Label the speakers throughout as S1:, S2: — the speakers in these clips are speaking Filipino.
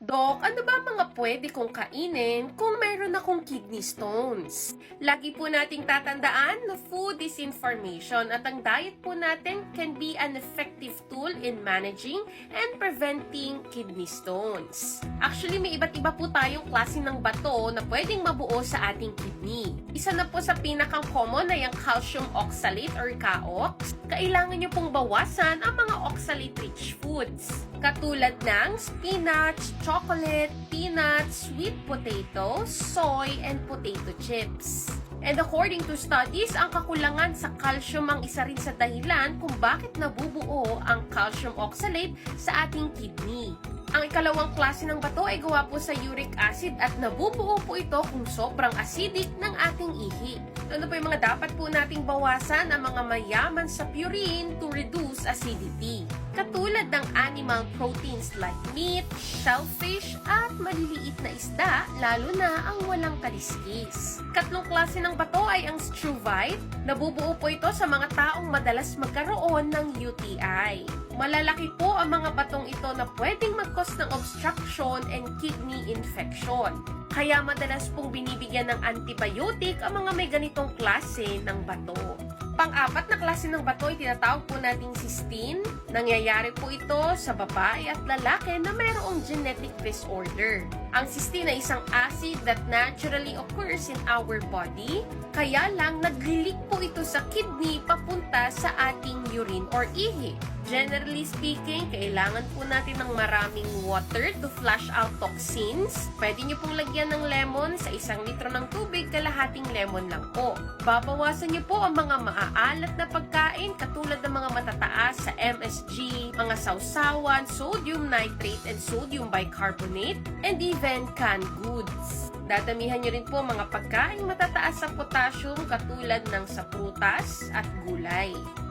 S1: Dok, ano ba mga pwede kong kainin kung meron akong kidney stones? Lagi po nating tatandaan na food is information at ang diet po natin can be an effective tool in managing and preventing kidney stones. Actually, may iba't iba po tayong klase ng bato na pwedeng mabuo sa ating kidney. Isa na po sa pinakang common na yung calcium oxalate or CaOx. Kailangan nyo pong bawasan ang mga oxalate-rich foods. Katulad ng spinach, chocolate, peanuts, sweet potatoes, soy, and potato chips. And according to studies, ang kakulangan sa calcium ang isa rin sa dahilan kung bakit nabubuo ang calcium oxalate sa ating kidney. Ang ikalawang klase ng bato ay gawa po sa uric acid at nabubuo po ito kung sobrang acidic ng ating ihi. Ano po yung mga dapat po nating bawasan ang mga mayaman sa purine to reduce acidity? Katulad ng animal proteins like meat, shellfish, at maliliit na isda, lalo na ang walang kaliskis. Katlong klase ng bato ay ang struvite. Nabubuo po ito sa mga taong madalas magkaroon ng UTI. Malalaki po ang mga batong ito na pwedeng mag-cause ng obstruction and kidney infection. Kaya madalas pong binibigyan ng antibiotic ang mga may ganitong klase ng bato. Pang-apat na klase ng bato ay tinatawag po nating cystine. Nangyayari po ito sa babae at lalaki na mayroong genetic disorder. Ang cystine ay isang acid that naturally occurs in our body, kaya lang nag-leak po ito sa kidney papunta sa ating urine or ihi. Generally speaking, kailangan po natin ng maraming water to flush out toxins. Pwede nyo pong lagyan ng lemon sa 1 litro ng tubig, kalahating lemon lang po. Babawasan nyo po ang mga maaalat na pagkain katulad ng mga matataas sa MSG, mga sausawan, sodium nitrate and sodium bicarbonate, and even canned goods. Dadamihan nyo rin po mga pagkain matataas sa potassium katulad ng sa prutas at gulay.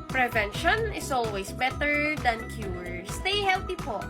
S1: Prevention is always better than cure. Stay healthy po!